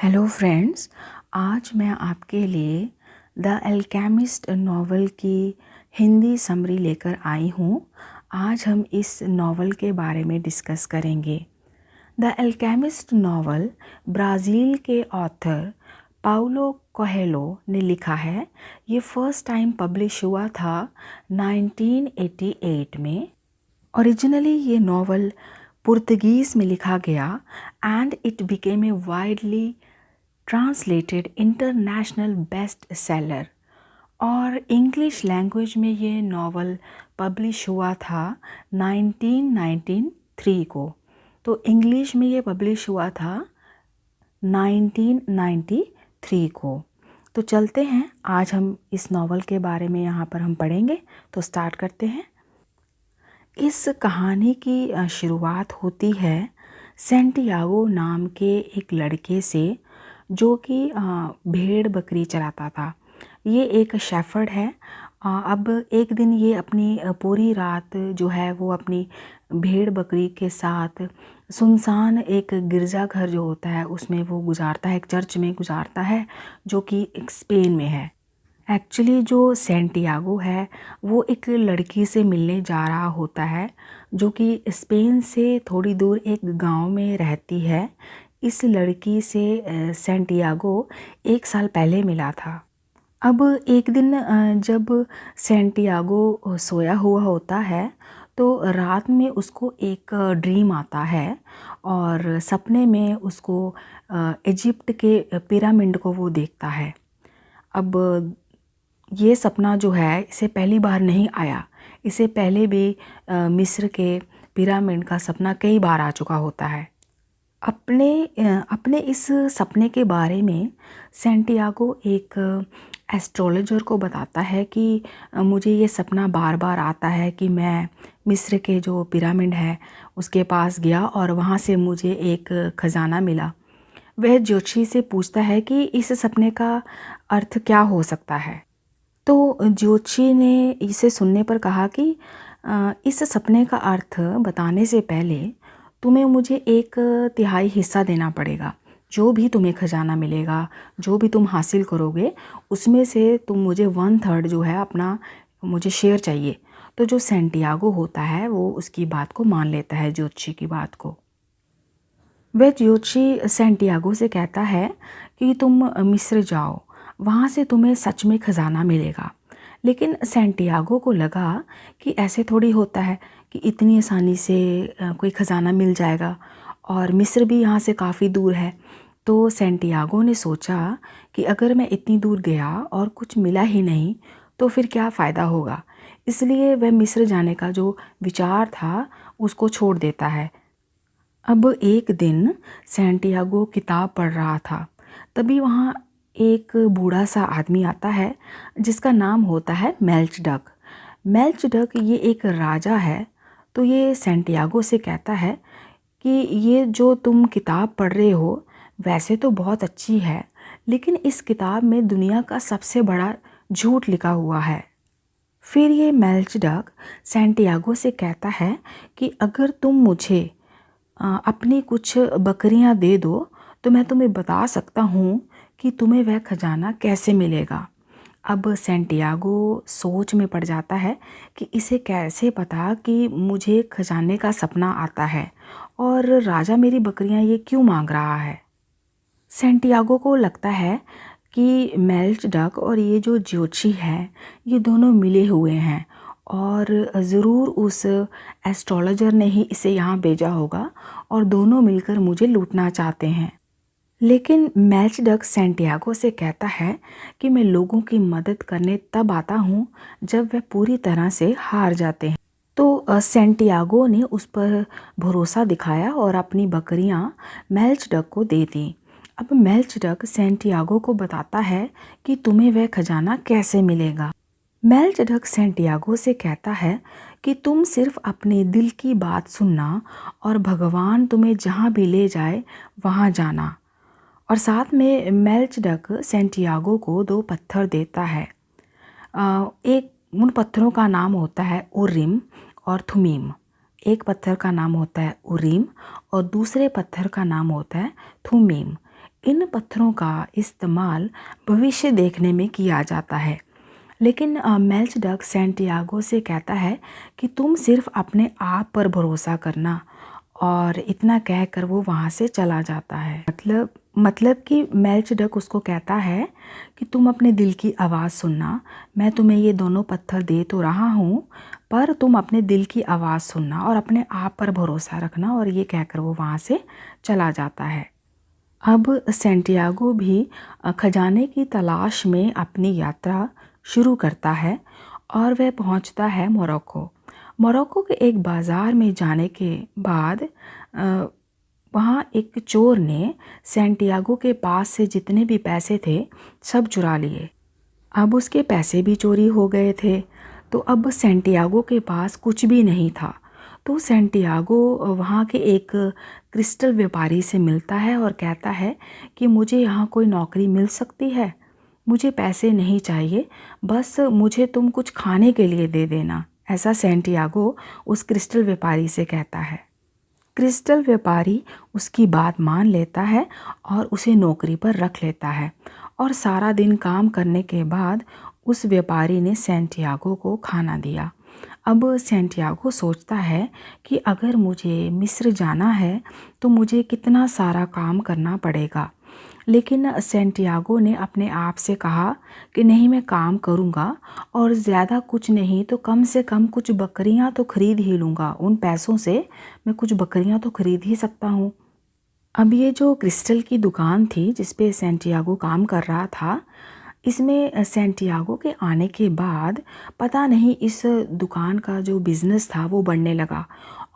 Hello friends, आज मैं आपके लिए द अल्केमिस्ट नॉवल की हिंदी समरी लेकर आई हूँ। आज हम इस नॉवल के बारे में डिस्कस करेंगे। द अल्केमिस्ट नॉवल ब्राज़ील के ऑथर पाउलो कोएल्हो ने लिखा है। ये फर्स्ट टाइम पब्लिश हुआ था 1988 में। ओरिजिनली ये नॉवल पुर्तगीज़ में लिखा गया and it became a widely translated international best seller. और इंग्लिश लैंग्वेज में ये नॉवल पब्लिश हुआ था 1993 को। तो इंग्लिश में ये पब्लिश हुआ था 1993 को। तो चलते हैं, आज हम इस नॉवल के बारे में यहाँ पर हम पढ़ेंगे। तो स्टार्ट करते हैं। इस कहानी की शुरुआत होती है सेंटियागो नाम के एक लड़के से, जो कि भेड़ बकरी चराता था। ये एक शेफर्ड है। अब एक दिन ये अपनी पूरी रात जो है वो अपनी भेड़ बकरी के साथ सुनसान एक गिरजाघर जो होता है उसमें वो गुजारता है, एक चर्च में गुजारता है, जो कि स्पेन में है। एक्चुअली जो सेंटियागो है वो एक लड़की से मिलने जा रहा होता है, जो कि स्पेन से थोड़ी दूर एक गांव में रहती है। इस लड़की से सेंटियागो 1 साल पहले मिला था। अब एक दिन जब सेंटियागो सोया हुआ होता है तो रात में उसको एक ड्रीम आता है और सपने में उसको इजिप्ट के पिरामिड को वो देखता है। अब ये सपना जो है इसे पहली बार नहीं आया, इसे पहले भी मिस्र के पिरामिड का सपना कई बार आ चुका होता है। अपने इस सपने के बारे में सेंटियागो एक एस्ट्रोलॉजर को बताता है कि मुझे ये सपना बार बार आता है कि मैं मिस्र के जो पिरामिड है उसके पास गया और वहाँ से मुझे एक ख़जाना मिला। वह ज्योतिषी से पूछता है कि इस सपने का अर्थ क्या हो सकता है। तो ज्योतिषी ने इसे सुनने पर कहा कि इस सपने का अर्थ बताने से पहले तुम्हें मुझे 1/3 हिस्सा देना पड़ेगा। जो भी तुम्हें खजाना मिलेगा, जो भी तुम हासिल करोगे, उसमें से तुम मुझे 1/3 जो है अपना मुझे शेयर चाहिए। तो जो सेंटियागो होता है वो उसकी बात को मान लेता है, ज्योतिषी की बात को। वह ज्योतिषी सेंटियागो से कहता है कि तुम मिस्र जाओ, वहाँ से तुम्हें सच में खजाना मिलेगा। लेकिन सेंटियागो को लगा कि ऐसे थोड़ी होता है कि इतनी आसानी से कोई ख़जाना मिल जाएगा, और मिस्र भी यहाँ से काफ़ी दूर है। तो सेंटियागो ने सोचा कि अगर मैं इतनी दूर गया और कुछ मिला ही नहीं तो फिर क्या फ़ायदा होगा। इसलिए वह मिस्र जाने का जो विचार था उसको छोड़ देता है। अब एक दिन सेंटियागो किताब पढ़ रहा था, तभी वहाँ एक बूढ़ा सा आदमी आता है जिसका नाम होता है मेल्चडक। मेल्चडक ये एक राजा है। तो ये सेंटियागो से कहता है कि ये जो तुम किताब पढ़ रहे हो वैसे तो बहुत अच्छी है, लेकिन इस किताब में दुनिया का सबसे बड़ा झूठ लिखा हुआ है। फिर ये मेल्चडक सेंटियागो से कहता है कि अगर तुम मुझे अपनी कुछ बकरियां दे दो तो मैं तुम्हें बता सकता हूँ कि तुम्हें वह खजाना कैसे मिलेगा। अब सेंटियागो सोच में पड़ जाता है कि इसे कैसे पता कि मुझे खजाने का सपना आता है और राजा मेरी बकरियां ये क्यों मांग रहा है। सेंटियागो को लगता है कि मेल्चडक और ये जो ज्योतिषी है ये दोनों मिले हुए हैं और ज़रूर उस एस्ट्रोलॉजर ने ही इसे यहाँ भेजा होगा और दोनों मिलकर मुझे लूटना चाहते हैं। लेकिन मेल्चडक सेंटियागो से कहता है कि मैं लोगों की मदद करने तब आता हूँ जब वह पूरी तरह से हार जाते हैं। तो सेंटियागो ने उस पर भरोसा दिखाया और अपनी बकरियाँ मेल्चडक को दे दी। अब मेल्चडक सेंटियागो को बताता है कि तुम्हें वह खजाना कैसे मिलेगा। मेल्चडक सेंटियागो से कहता है कि तुम सिर्फ अपने दिल की बात सुनना और भगवान तुम्हें जहाँ भी ले जाए वहाँ जाना। और साथ में मेल्चडक सेंटियागो को 2 पत्थर देता है। एक उन पत्थरों का नाम होता है उरिम और थुमीम। एक पत्थर का नाम होता है उरिम और दूसरे पत्थर का नाम होता है थुमीम। इन पत्थरों का इस्तेमाल भविष्य देखने में किया जाता है। लेकिन मेल्चडक सैंटियागो से कहता है कि तुम सिर्फ अपने आप पर भरोसा करना, और इतना कहकर वो वहाँ से चला जाता है। मतलब कि मेल्चडक उसको कहता है कि तुम अपने दिल की आवाज़ सुनना, मैं तुम्हें ये दोनों पत्थर दे तो रहा हूँ, पर तुम अपने दिल की आवाज़ सुनना और अपने आप पर भरोसा रखना, और ये कहकर वो वहाँ से चला जाता है। अब सैंटियागो भी खजाने की तलाश में अपनी यात्रा शुरू करता है और वह पहुंचता है मोरक्को। मोरक्को के एक बाज़ार में जाने के बाद वहाँ एक चोर ने सैंटियागो के पास से जितने भी पैसे थे सब चुरा लिए। अब उसके पैसे भी चोरी हो गए थे, तो अब सैंटियागो के पास कुछ भी नहीं था। तो सैंटियागो वहाँ के एक क्रिस्टल व्यापारी से मिलता है और कहता है कि मुझे यहाँ कोई नौकरी मिल सकती है, मुझे पैसे नहीं चाहिए, बस मुझे तुम कुछ खाने के लिए दे देना। ऐसा सैंटियागो उस क्रिस्टल व्यापारी से कहता है। क्रिस्टल व्यापारी उसकी बात मान लेता है और उसे नौकरी पर रख लेता है, और सारा दिन काम करने के बाद उस व्यापारी ने सैंटियागो को खाना दिया। अब सैंटियागो सोचता है कि अगर मुझे मिस्र जाना है तो मुझे कितना सारा काम करना पड़ेगा। लेकिन सैंटियागो ने अपने आप से कहा कि नहीं, मैं काम करूँगा, और ज़्यादा कुछ नहीं तो कम से कम कुछ बकरियाँ तो खरीद ही लूँगा, उन पैसों से मैं कुछ बकरियाँ तो खरीद ही सकता हूँ। अब ये जो क्रिस्टल की दुकान थी जिस पे सैंटियागो काम कर रहा था, इसमें सैंटियागो के आने के बाद पता नहीं इस दुकान का जो बिज़नेस था वो बढ़ने लगा,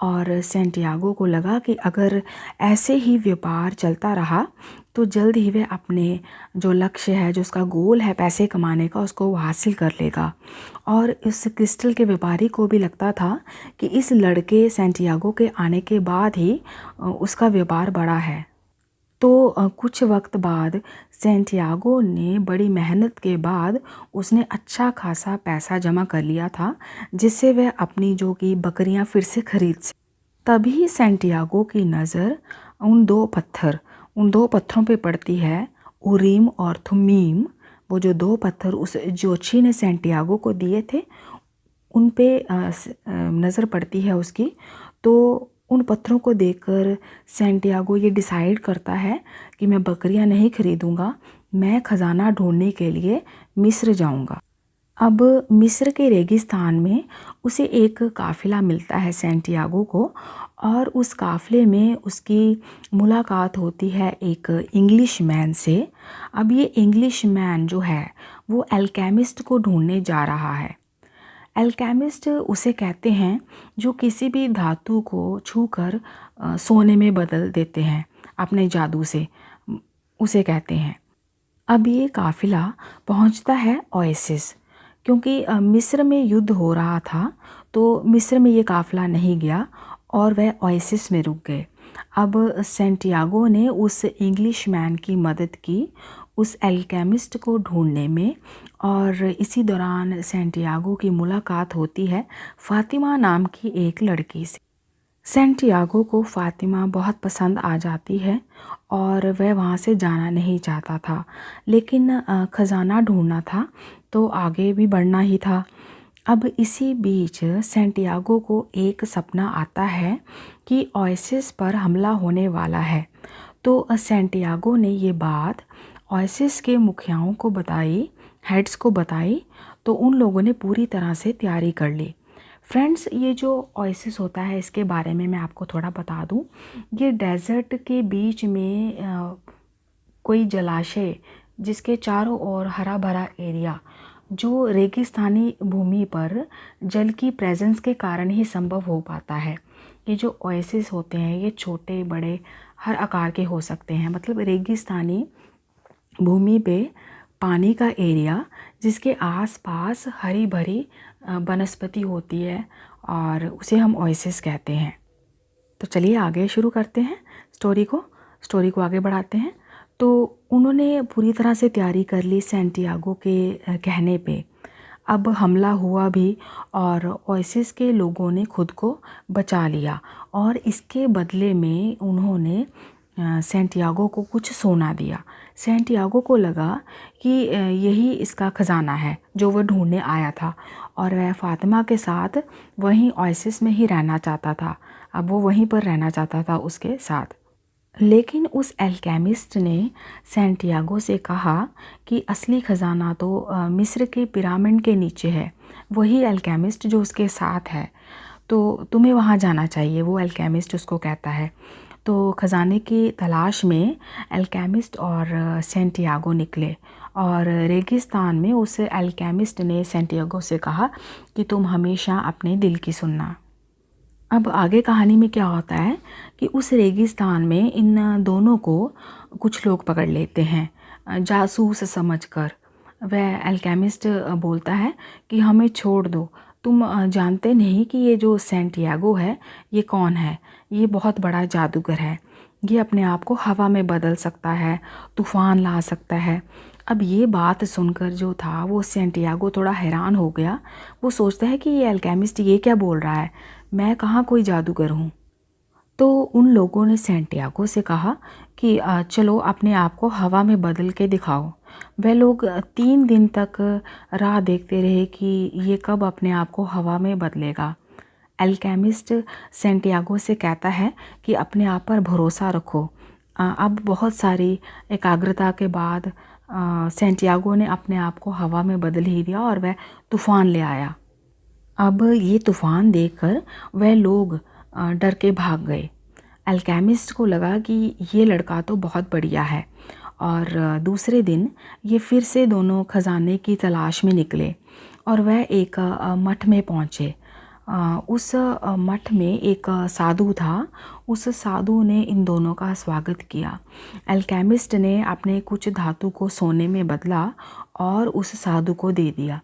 और सैंटियागो को लगा कि अगर ऐसे ही व्यापार चलता रहा तो जल्द ही वह अपने जो लक्ष्य है, जो उसका गोल है पैसे कमाने का, उसको वो हासिल कर लेगा। और इस क्रिस्टल के व्यापारी को भी लगता था कि इस लड़के सैंटियागो के आने के बाद ही उसका व्यापार बढ़ा है। तो कुछ वक्त बाद सैंटियागो ने बड़ी मेहनत के बाद उसने अच्छा खासा पैसा जमा कर लिया था, जिससे वह अपनी जो कि बकरियां फिर से खरीद सके। तभी सैंटियागो की नज़र उन दो पत्थरों पे पड़ती है, उरीम और थुमीम। वो जो दो पत्थर उस जोशी ने सैंटियागो को दिए थे, उन पे नज़र पड़ती है उसकी। तो उन पत्थरों को देखकर सैंटियागो ये डिसाइड करता है कि मैं बकरियां नहीं खरीदूंगा, मैं ख़जाना ढूंढने के लिए मिस्र जाऊंगा। अब मिस्र के रेगिस्तान में उसे एक काफ़िला मिलता है सैंटियागो को, और उस काफ़िले में उसकी मुलाकात होती है एक इंग्लिश मैन से। अब ये इंग्लिश मैन जो है वो अल्केमिस्ट को ढूंढने जा रहा है। अल्केमिस्ट उसे कहते हैं जो किसी भी धातु को छूकर सोने में बदल देते हैं अपने जादू से, उसे कहते हैं। अब ये काफ़िला पहुंचता है ओएसिस, क्योंकि मिस्र में युद्ध हो रहा था, तो मिस्र में ये काफ़िला नहीं गया और वह ओएसिस में रुक गए। अब सैंटियागो ने उस इंग्लिश मैन की मदद की उस एल्केमिस्ट को ढूंढने में, और इसी दौरान सैंटियागो की मुलाकात होती है फ़ातिमा नाम की एक लड़की से। सैंटियागो को फ़ातिमा बहुत पसंद आ जाती है और वह वहाँ से जाना नहीं चाहता था, लेकिन ख़जाना ढूंढना था तो आगे भी बढ़ना ही था। अब इसी बीच सैंटियागो को एक सपना आता है कि ओएसिस पर हमला होने वाला है। तो सैंटियागो ने ये बात ओएसिस के मुखियाओं को बताई, हेड्स को बताई, तो उन लोगों ने पूरी तरह से तैयारी कर ली। फ्रेंड्स, ये जो ओएसिस होता है इसके बारे में मैं आपको थोड़ा बता दूं। ये डेजर्ट के बीच में कोई जलाशय जिसके चारों ओर हरा भरा एरिया, जो रेगिस्तानी भूमि पर जल की प्रेजेंस के कारण ही संभव हो पाता है। ये जो ओएसिस होते हैं ये छोटे बड़े हर आकार के हो सकते हैं। मतलब रेगिस्तानी भूमि पे पानी का एरिया जिसके आसपास हरी भरी वनस्पति होती है, और उसे हम ओएसिस कहते हैं। तो चलिए आगे शुरू करते हैं स्टोरी को आगे बढ़ाते हैं। तो उन्होंने पूरी तरह से तैयारी कर ली सैंटियागो के कहने पे। अब हमला हुआ भी और ओएसिस के लोगों ने खुद को बचा लिया, और इसके बदले में उन्होंने सेंटियागो को कुछ सोना दिया। सेंटियागो को लगा कि यही इसका ख़जाना है जो वह ढूंढने आया था, और वह फ़ातिमा के साथ वहीं ओएसिस में ही रहना चाहता था। अब वो वहीं पर रहना चाहता था उसके साथ। लेकिन उस एल्केमिस्ट ने सेंटियागो से कहा कि असली ख़जाना तो मिस्र के पिरामिड के नीचे है। वही एल्केमिस्ट जो उसके साथ है, तो तुम्हें वहाँ जाना चाहिए, वो एल्केमिस्ट उसको कहता है। तो ख़जाने की तलाश में एल्केमिस्ट और सेंटियागो निकले, और रेगिस्तान में उस एल्केमिस्ट ने सेंटियागो से कहा कि तुम हमेशा अपने दिल की सुनना। अब आगे कहानी में क्या होता है कि उस रेगिस्तान में इन दोनों को कुछ लोग पकड़ लेते हैं जासूस समझकर। वह एल्केमिस्ट बोलता है कि हमें छोड़ दो, तुम जानते नहीं कि ये जो सेंटियागो है ये कौन है। ये बहुत बड़ा जादूगर है, ये अपने आप को हवा में बदल सकता है, तूफ़ान ला सकता है। अब ये बात सुनकर जो था वो सेंटियागो थोड़ा हैरान हो गया। वो सोचता है कि ये एल्केमिस्ट ये क्या बोल रहा है, मैं कहाँ कोई जादूगर हूँ। तो उन लोगों ने सेंटियागो से कहा कि चलो अपने आप को हवा में बदल के दिखाओ। वह लोग 3 दिन तक राह देखते रहे कि ये कब अपने आप को हवा में बदलेगा। एल्केमिस्ट सेंटियागो से कहता है कि अपने आप पर भरोसा रखो। अब बहुत सारी एकाग्रता के बाद सेंटियागो ने अपने आप को हवा में बदल ही दिया और वह तूफ़ान ले आया। अब ये तूफ़ान देखकर वह लोग डर के भाग गए। अल्केमिस्ट को लगा कि ये लड़का तो बहुत बढ़िया है, और दूसरे दिन ये फिर से दोनों खजाने की तलाश में निकले और वह एक मठ में पहुँचे। उस मठ में एक साधु था। उस साधु ने इन दोनों का स्वागत किया। अल्केमिस्ट ने अपने कुछ धातु को सोने में बदला और उस साधु को दे दिया,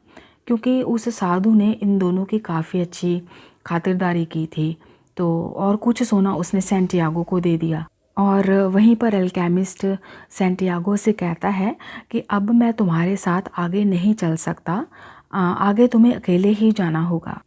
क्योंकि उस साधु ने इन दोनों की काफ़ी अच्छी खातिरदारी की थी। तो और कुछ सोना उसने सेंटियागो को दे दिया। और वहीं पर अल्केमिस्ट सेंटियागो से कहता है कि अब मैं तुम्हारे साथ आगे नहीं चल सकता, आगे तुम्हें अकेले ही जाना होगा।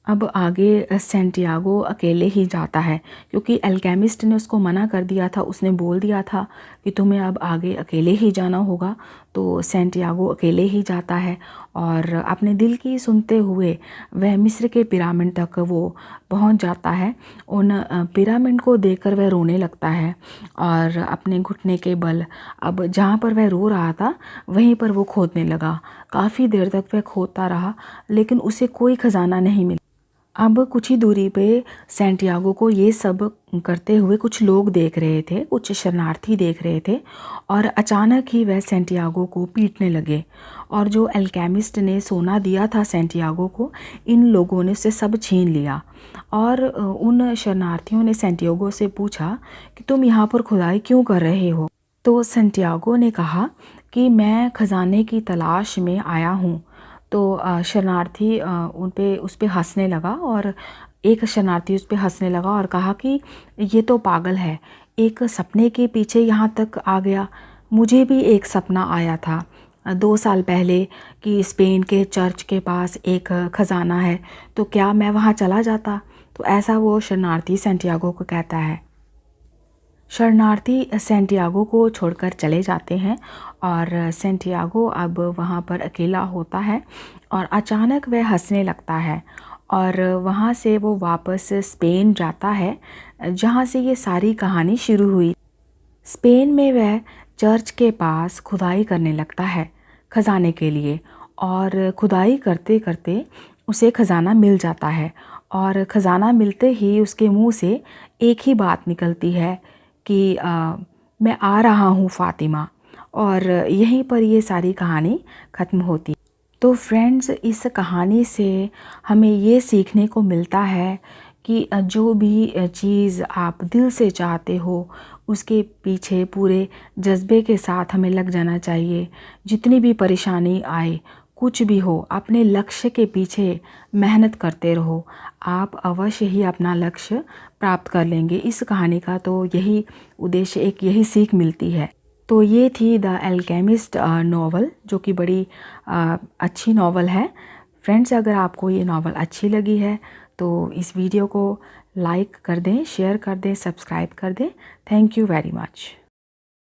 अब आगे सेंटियागो अकेले ही जाता है, क्योंकि अल्केमिस्ट ने उसको मना कर दिया था। उसने बोल दिया था कि तुम्हें अब आगे अकेले ही जाना होगा। तो सेंटियागो अकेले ही जाता है और अपने दिल की सुनते हुए वह मिस्र के पिरामिड तक वो पहुंच जाता है। उन पिरामिड को देखकर वह रोने लगता है और अपने घुटने के बल अब जहाँ पर वह रो रहा था वहीं पर वो खोदने लगा। काफ़ी देर तक वह खोदता रहा, लेकिन उसे कोई ख़जाना नहीं मिला। अब कुछ ही दूरी पे सेंटियागो को ये सब करते हुए कुछ लोग देख रहे थे, कुछ शरणार्थी देख रहे थे, और अचानक ही वह सेंटियागो को पीटने लगे। और जो अल्केमिस्ट ने सोना दिया था सेंटियागो को, इन लोगों ने उसे सब छीन लिया। और उन शरणार्थियों ने सेंटियागो से पूछा कि तुम यहाँ पर खुदाई क्यों कर रहे हो। तो सेंटियागो ने कहा कि मैं ख़जाने की तलाश में आया हूँ। तो शरणार्थी उस पे हंसने लगा, और एक शरणार्थी उस पे हंसने लगा और कहा कि ये तो पागल है, एक सपने के पीछे यहाँ तक आ गया। मुझे भी एक सपना आया था 2 साल पहले कि स्पेन के चर्च के पास एक ख़जाना है, तो क्या मैं वहाँ चला जाता। तो ऐसा वो शरणार्थी सेंटियागो को कहता है। शरणार्थी सेंटियागो को छोड़कर चले जाते हैं और सेंटियागो अब वहाँ पर अकेला होता है, और अचानक वह हंसने लगता है और वहाँ से वो वापस स्पेन जाता है, जहाँ से ये सारी कहानी शुरू हुई। स्पेन में वह चर्च के पास खुदाई करने लगता है ख़जाने के लिए, और खुदाई करते करते उसे ख़जाना मिल जाता है। और ख़जाना मिलते ही उसके मुंह से एक ही बात निकलती है कि मैं आ रहा हूँ फ़ातिमा। और यहीं पर ये सारी कहानी ख़त्म होती है। तो फ्रेंड्स, इस कहानी से हमें ये सीखने को मिलता है कि जो भी चीज़ आप दिल से चाहते हो उसके पीछे पूरे जज्बे के साथ हमें लग जाना चाहिए। जितनी भी परेशानी आए, कुछ भी हो, अपने लक्ष्य के पीछे मेहनत करते रहो, आप अवश्य ही अपना लक्ष्य प्राप्त कर लेंगे। इस कहानी का तो यही उद्देश्य, एक यही सीख मिलती है। तो ये थी द अल्केमिस्ट नॉवल, जो कि बड़ी अच्छी नॉवल है। फ्रेंड्स, अगर आपको ये नॉवल अच्छी लगी है तो इस वीडियो को लाइक कर दें, शेयर कर दें, सब्सक्राइब कर दें। Thank you very much.